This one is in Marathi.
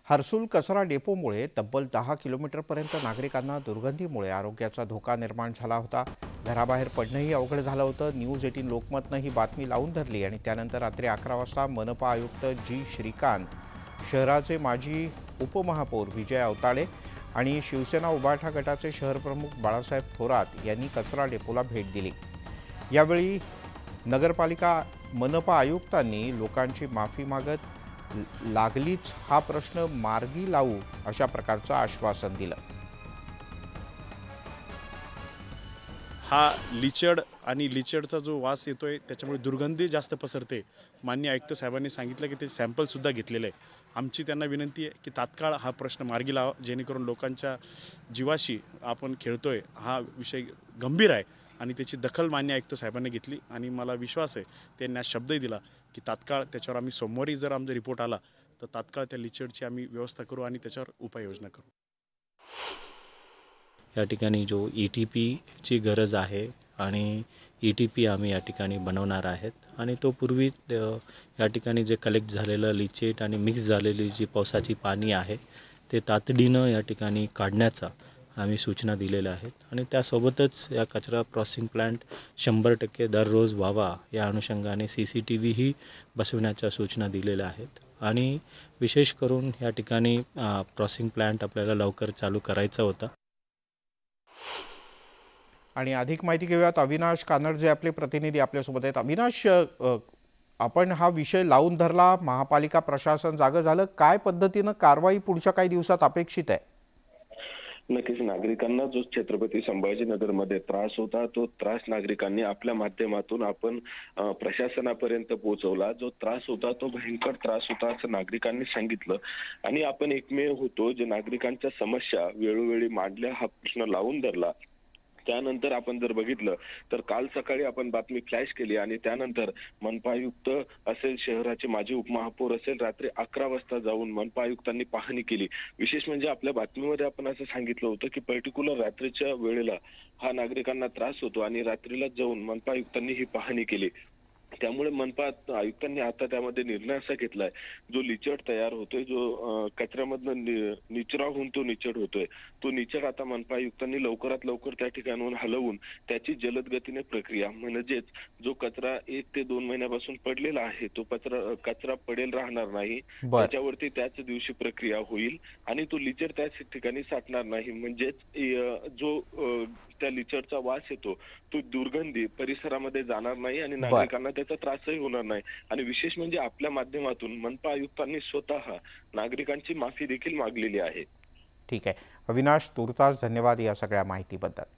हर्सुल कचरा डेपोमुळे तब्बल 10 किलोमीटरपर्यंत नागरिकांना दुर्गंधीमुळे आरोग्याचा धोका निर्माण झाला होता। घराबाहेर पडणंही अवघड झालं होतं। न्यूज 18 लोकमतनं ही बातमी लावून धरली आणि त्यानंतर रात्री 11 वाजता मनपा आयुक्त जी श्रीकांत, शहराचे माजी उपमहापौर विजय अवताडे आणि शिवसेना उभाटा गटाचे शहर प्रमुख बाळासाहेब थोरात यांनी कचरा डेपोला भेट दिली। यावेळी नगरपालिका मनपा आयुक्तांनी लोकांची माफी मागत लागलीच हा प्रश्न मार्गी लावू अशा प्रकारचं आश्वासन दिलं। हा लिचड आणि लिचडचा जो वास येतोय त्याच्यामुळे दुर्गंधी जास्त पसरते। माननीय आयुक्त साहेबांनी सांगितलं की ते सॅम्पल सुद्धा घेतलेले आहे। आमची त्यांना विनंती आहे की तात्काळ हा प्रश्न मार्गी लावा, जेणेकरून लोकांच्या जीवाशी आपण खेळतोय हा विषय गंभीर आहे आणि त्याची दखल माननीय आयुक्त साहेबांनी घेतली आणि मला विश्वास आहे त्यांनी शब्दही दिला की तात्काळ त्याच्यावर आम्ही सोमवारी जर आमचा रिपोर्ट आला तर तात्काळ त्या लिचडची आम्ही व्यवस्था करू आणि त्याच्यावर उपाययोजना करू। या ठिकाणी जो ETPची गरज आहे आणि ETP आम्ही या ठिकाणी बनवणार आहेत आणि तो पूर्वी या ठिकाणी जे कलेक्ट झालेलं लिचेट आणि मिक्स झालेली जी पावसाची पाणी आहे ते तातडीनं या ठिकाणी काढण्याचा आम्ही सूचना दिलेल्या आहेत आणि त्यासोबतच या कचरा प्रोसेसिंग प्लांट 100% दररोज व्हावा या अनुषंगाने CCTV ही बसवण्याच्या सूचना दिलेल्या आहेत आणि विशेष करून या ठिकाणी प्रोसेसिंग प्लांट आपल्याला लवकर चालू करायचा होता। आणि अधिक माहिती घेऊयात। अविनाश कानडजे आपले प्रतिनिधी आपल्यासोबत आहेत। अविनाश, आपण हा विषय लावून धरला, महापालिका प्रशासन जागं झालं, काय पद्धतीनं कारवाई पुढच्या काही दिवसात अपेक्षित आहे? नक्कीच नागरिकांना जो छत्रपती संभाजीनगरमध्ये त्रास होता तो त्रास नागरिकांनी आपल्या माध्यमातून आपण प्रशासनापर्यंत पोहोचवला। जो त्रास होता तो भयंकर त्रास होता असं नागरिकांनी सांगितलं आणि आपण एकमेव होतो जे नागरिकांच्या समस्या वेळोवेळी मांडल्या, हा प्रश्न लावून धरला। त्यानंतर आपण जर बघितलं तर काल सकाळी आपण बातमी फ्लॅश केली आणि त्यानंतर मनपा आयुक्त असेल, शहराचे माजी उपमहापौर असेल, रात्री 11 वाजता जाऊन मनपा आयुक्तांनी पाहणी केली। विशेष म्हणजे आपल्या बातमीमध्ये आपण असं सांगितलं होतं की पर्टिक्युलर रात्रीच्या वेळेला हा नागरिकांना त्रास होतो आणि रात्रीला जाऊन मनपा आयुक्तांनी ही पाहणी केली। त्यामुळे मनपा आयुक्तांनी आता त्यामध्ये निर्णय असा घेतलाय, जो लिचड तयार होतोय, जो कचऱ्यामधून निचरा होऊन तो निचड होतोय, तो निचड आता मनपा आयुक्तांनी लवकरात लवकर त्या ठिकाणाहून हलवून त्याची जलद गतीने प्रक्रिया, म्हणजेच जो कचरा 1 ते 2 महिन्यापासून पडलेला आहे तो कचरा पडेल राहणार नाही, त्याच्यावरती त्याच दिवशी प्रक्रिया होईल आणि तो लिचड त्याच ठिकाणी साठणार नाही। म्हणजेच जो त्या लिचडचा वास येतो तो दुर्गंधी परिसरामध्ये जाणार नाही आणि नागरिकांना त्याचा त्रासही होणार नाही। आणि विशेष म्हणजे आपल्या माध्यमातून मनपा आयुक्तांनी स्वतः नागरिकांची माफी देखील मागलेली आहे। ठीक आहे अविनाश, तुर्तास धन्यवाद या सगळ्या माहितीबद्दल।